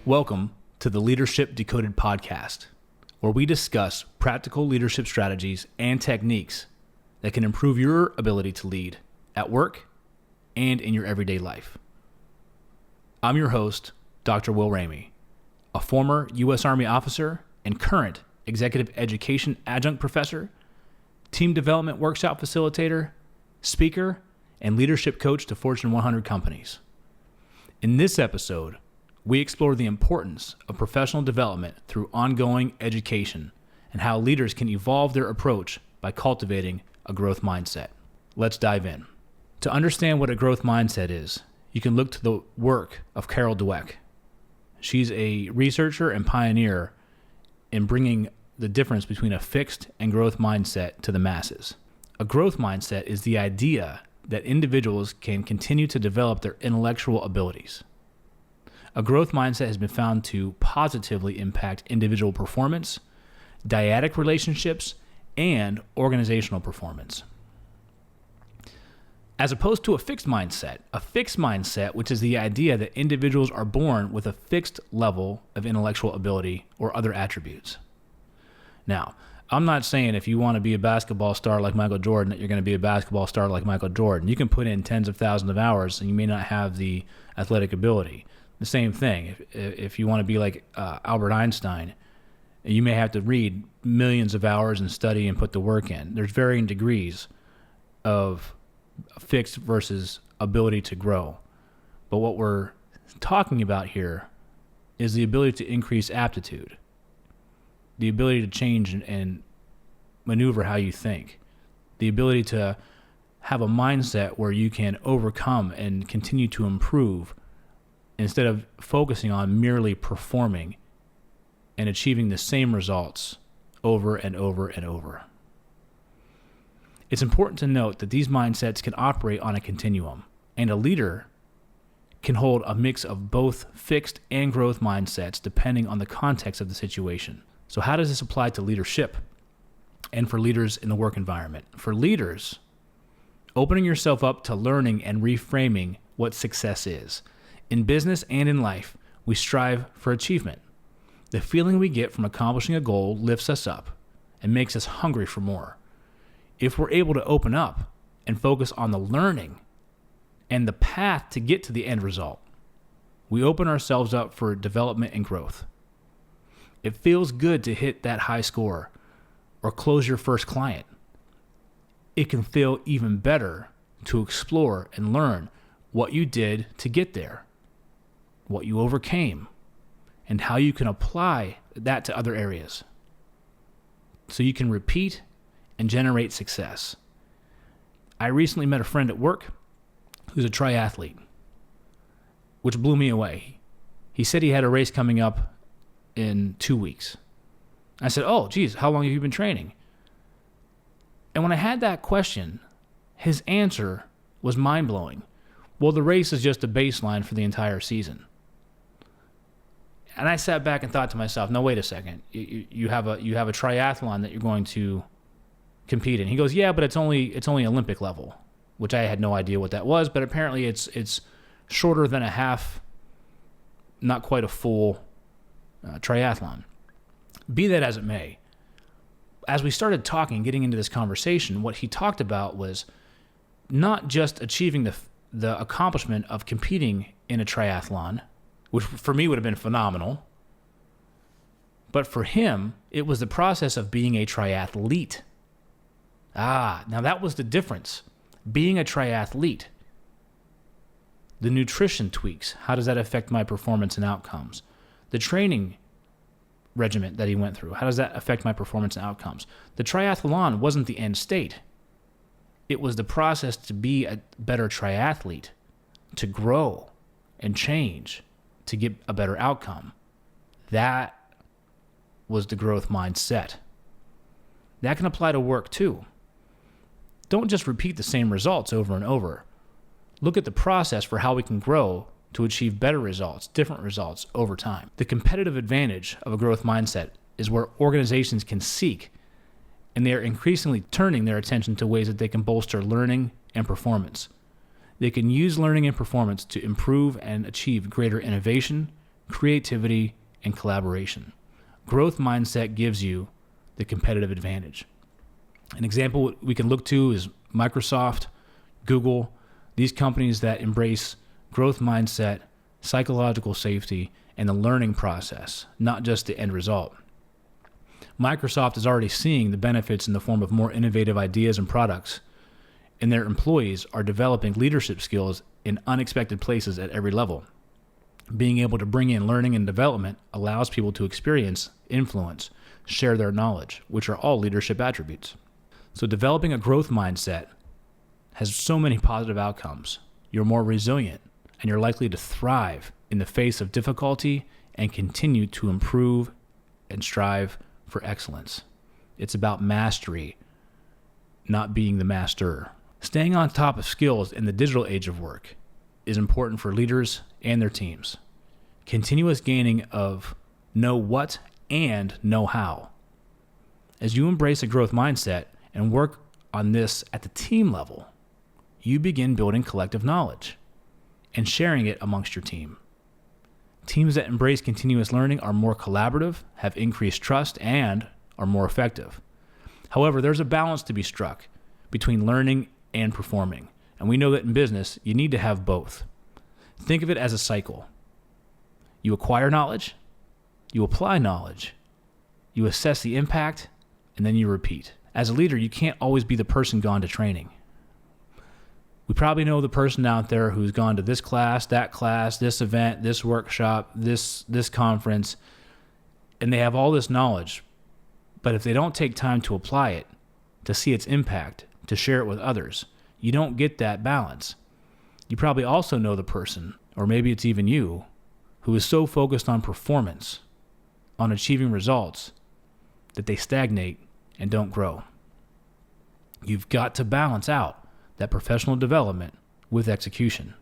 Welcome to the Leadership Decoded Podcast, where we discuss practical leadership strategies and techniques that can improve your ability to lead at work and in your everyday life. I'm your host, Dr. Will Ramey, a former U.S. Army officer and current Executive Education Adjunct Professor, Team Development Workshop Facilitator, Speaker, and Leadership Coach to Fortune 100 companies. In this episode, we explore the importance of professional development through ongoing education and how leaders can evolve their approach by cultivating a growth mindset. Let's dive in. To understand what a growth mindset is, you can look to the work of Carol Dweck. She's a researcher and pioneer in bringing the difference between a fixed and growth mindset to the masses. A growth mindset is the idea that individuals can continue to develop their intellectual abilities. A growth mindset has been found to positively impact individual performance, dyadic relationships, and organizational performance. As opposed to a fixed mindset, which is the idea that individuals are born with a fixed level of intellectual ability or other attributes. Now, I'm not saying if you want to be a basketball star like Michael Jordan that you're going to be a basketball star like Michael Jordan. You can put in tens of thousands of hours and you may not have the athletic ability. The same thing, if you want to be like Albert Einstein, you may have to read millions of hours and study and put the work in. There's varying degrees of fixed versus ability to grow. But what we're talking about here is the ability to increase aptitude, the ability to change and maneuver how you think, the ability to have a mindset where you can overcome and continue to improve instead of focusing on merely performing and achieving the same results over and over and over. It's important to note that these mindsets can operate on a continuum, and a leader can hold a mix of both fixed and growth mindsets depending on the context of the situation. So how does this apply to leadership and for leaders in the work environment? For leaders, opening yourself up to learning and reframing what success is. In business and in life, we strive for achievement. The feeling we get from accomplishing a goal lifts us up and makes us hungry for more. If we're able to open up and focus on the learning and the path to get to the end result, we open ourselves up for development and growth. It feels good to hit that high score or close your first client. It can feel even better to explore and learn what you did to get there, what you overcame, and how you can apply that to other areas so you can repeat and generate success. I recently met a friend at work who's a triathlete, which blew me away. He said he had a race coming up in 2 weeks. I said, "Oh, geez, how long have you been training?" And when I had that question, his answer was mind-blowing. Well, the race is just a baseline for the entire season. And I sat back and thought to myself, no, wait a second. You have a triathlon that you're going to compete in. He goes, yeah, but it's only Olympic level, which I had no idea what that was, but apparently it's shorter than a half, not quite a full triathlon. Be that as it may, as we started talking, getting into this conversation, what he talked about was not just achieving the accomplishment of competing in a triathlon, which for me would have been phenomenal. But for him, it was the process of being a triathlete. Now that was the difference. Being a triathlete. The nutrition tweaks. How does that affect my performance and outcomes? The training regiment that he went through. How does that affect my performance and outcomes? The triathlon wasn't the end state. It was the process to be a better triathlete, to grow and change, to get a better outcome. That was the growth mindset. That can apply to work too. Don't just repeat the same results over and over. Look at the process for how we can grow to achieve better results, different results over time. The competitive advantage of a growth mindset is where organizations can seek, and they are increasingly turning their attention to ways that they can bolster learning and performance. They can use learning and performance to improve and achieve greater innovation, creativity, and collaboration. Growth mindset gives you the competitive advantage. An example we can look to is Microsoft, Google, these companies that embrace growth mindset, psychological safety, and the learning process, not just the end result. Microsoft is already seeing the benefits in the form of more innovative ideas and products, and their employees are developing leadership skills in unexpected places at every level. Being able to bring in learning and development allows people to experience, influence, share their knowledge, which are all leadership attributes. So developing a growth mindset has so many positive outcomes. You're more resilient, and you're likely to thrive in the face of difficulty and continue to improve and strive for excellence. It's about mastery, not being the master. Staying on top of skills in the digital age of work is important for leaders and their teams. Continuous gaining of know what and know how. As you embrace a growth mindset and work on this at the team level, you begin building collective knowledge and sharing it amongst your team. Teams that embrace continuous learning are more collaborative, have increased trust, and are more effective. However, there's a balance to be struck between learning and performing. And we know that in business, you need to have both. Think of it as a cycle. You acquire knowledge, you apply knowledge, you assess the impact, and then you repeat. As a leader, you can't always be the person gone to training. We probably know the person out there who's gone to this class, this event, this workshop, this conference, and they have all this knowledge. But if they don't take time to apply it, to see its impact, to share it with others, you don't get that balance. You probably also know the person, or maybe it's even you, who is so focused on performance, on achieving results, that they stagnate and don't grow. You've got to balance out that professional development with execution.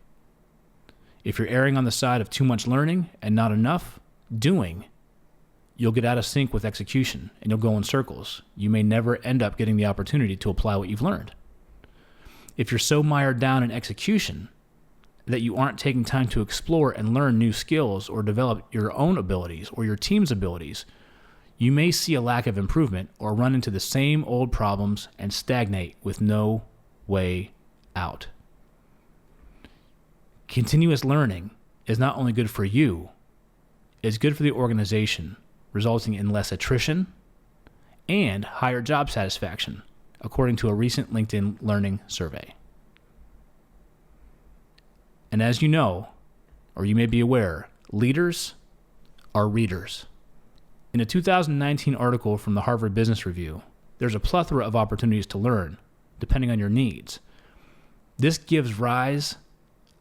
If you're erring on the side of too much learning and not enough doing, you'll get out of sync with execution and you'll go in circles. You may never end up getting the opportunity to apply what you've learned. If you're so mired down in execution that you aren't taking time to explore and learn new skills or develop your own abilities or your team's abilities, you may see a lack of improvement or run into the same old problems and stagnate with no way out. Continuous learning is not only good for you, it's good for the organization, resulting in less attrition and higher job satisfaction, according to a recent LinkedIn Learning survey. And as you know, or you may be aware, leaders are readers. In a 2019 article from the Harvard Business Review, there's a plethora of opportunities to learn, depending on your needs. This gives rise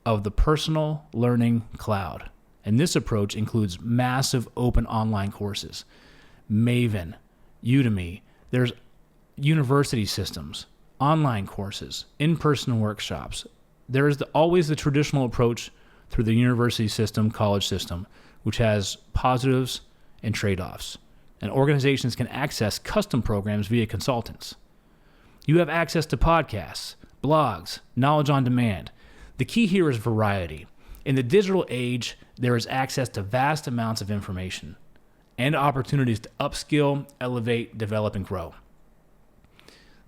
of the personal learning cloud. And this approach includes massive open online courses, Maven, Udemy. There's university systems, online courses, in-person workshops. There is always the traditional approach through the university system, college system, which has positives and trade-offs. And organizations can access custom programs via consultants. You have access to podcasts, blogs, knowledge on demand. The key here is variety. In the digital age, there is access to vast amounts of information and opportunities to upskill, elevate, develop, and grow.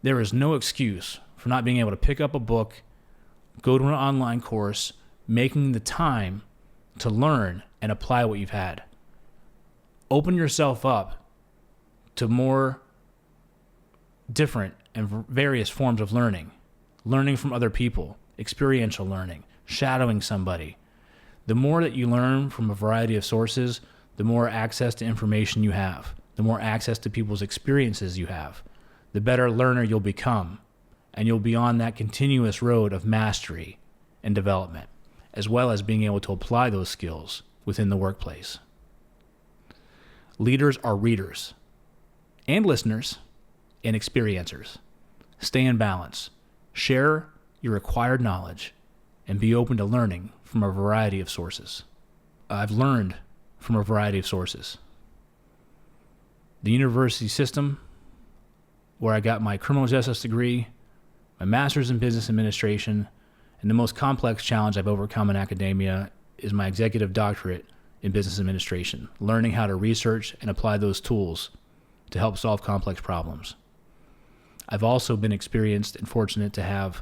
There is no excuse for not being able to pick up a book, go to an online course, making the time to learn and apply what you've had. Open yourself up to more different and various forms of learning from other people, experiential learning, shadowing somebody. The more that you learn from a variety of sources, the more access to information you have, the more access to people's experiences you have, the better learner you'll become, and you'll be on that continuous road of mastery and development, as well as being able to apply those skills within the workplace. Leaders are readers and listeners and experiencers. Stay in balance. Share your acquired knowledge and be open to learning from a variety of sources. I've learned from a variety of sources. The university system, where I got my criminal justice degree, my master's in business administration, and the most complex challenge I've overcome in academia is my executive doctorate in business administration, learning how to research and apply those tools to help solve complex problems. I've also been experienced and fortunate to have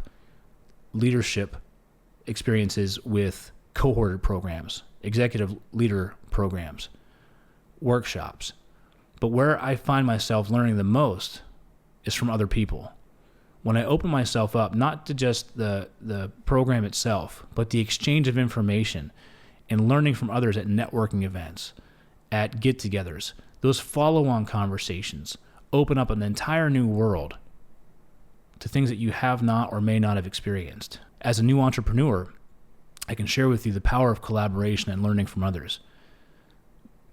leadership experiences with cohorted programs, executive leader programs, workshops. But where I find myself learning the most is from other people. When I open myself up, not to just the program itself, but the exchange of information and learning from others at networking events, at get-togethers, those follow-on conversations open up an entire new world to things that you have not or may not have experienced. As a new entrepreneur, I can share with you the power of collaboration and learning from others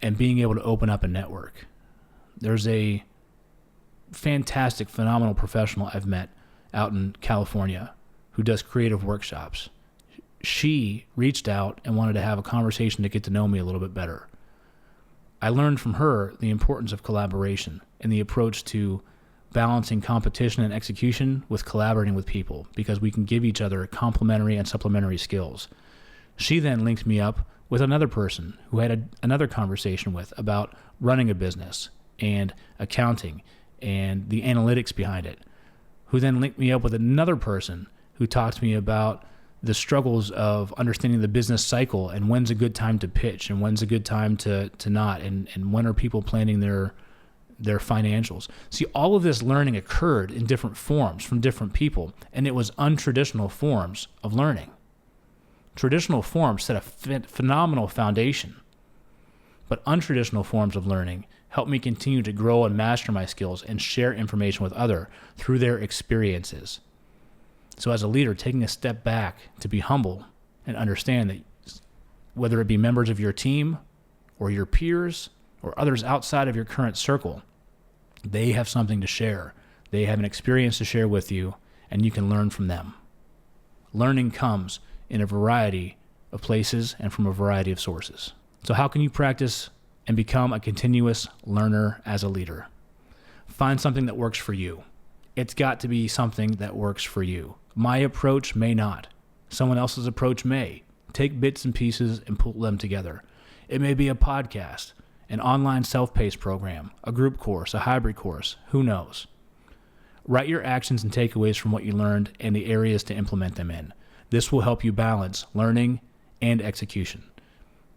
and being able to open up a network. There's a fantastic, phenomenal professional I've met out in California who does creative workshops. She reached out and wanted to have a conversation to get to know me a little bit better. I learned from her the importance of collaboration and the approach to balancing competition and execution with collaborating with people, because we can give each other complementary and supplementary skills. She then linked me up with another person who had another conversation with about running a business and accounting and the analytics behind it, who then linked me up with another person who talked to me about the struggles of understanding the business cycle and when's a good time to pitch and when's a good time to not, and when are people planning their financials. See, all of this learning occurred in different forms from different people, and it was untraditional forms of learning. Traditional forms set a phenomenal foundation, but untraditional forms of learning help me continue to grow and master my skills and share information with others through their experiences. So as a leader, taking a step back to be humble and understand that whether it be members of your team or your peers or others outside of your current circle, they have something to share. They have an experience to share with you, and you can learn from them. Learning comes in a variety of places and from a variety of sources. So how can you practice and become a continuous learner as a leader? Find something that works for you. It's got to be something that works for you. My approach may not. Someone else's approach may. Take bits and pieces and pull them together. It may be a podcast, an online self-paced program, a group course, a hybrid course, who knows? Write your actions and takeaways from what you learned and the areas to implement them in. This will help you balance learning and execution.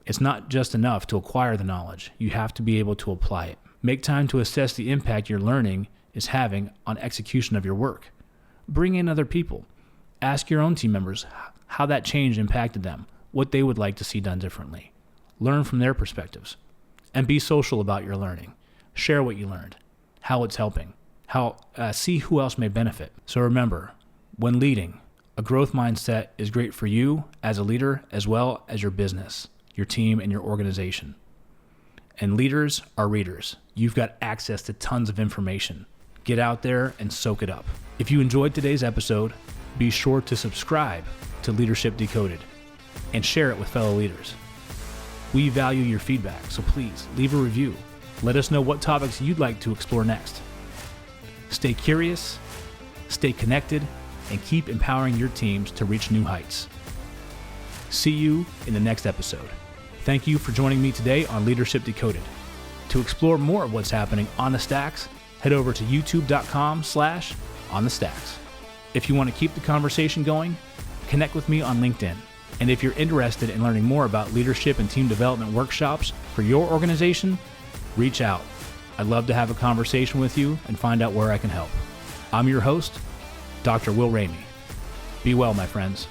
It's not just enough to acquire the knowledge. You have to be able to apply it. Make time to assess the impact your learning is having on execution of your work. Bring in other people. Ask your own team members how that change impacted them, what they would like to see done differently. Learn from their perspectives. And be social about your learning. Share what you learned, how it's helping, see who else may benefit. So remember, when leading, a growth mindset is great for you as a leader as well as your business, your team, and your organization. And leaders are readers. You've got access to tons of information. Get out there and soak it up. If you enjoyed today's episode, be sure to subscribe to Leadership Decoded and share it with fellow leaders. We value your feedback, so please leave a review. Let us know what topics you'd like to explore next. Stay curious, stay connected, and keep empowering your teams to reach new heights. See you in the next episode. Thank you for joining me today on Leadership Decoded. To explore more of what's happening on the stacks, head over to youtube.com/onthestacks. If you want to keep the conversation going, connect with me on LinkedIn. And if you're interested in learning more about leadership and team development workshops for your organization, reach out. I'd love to have a conversation with you and find out where I can help. I'm your host, Dr. Will Ramey. Be well, my friends.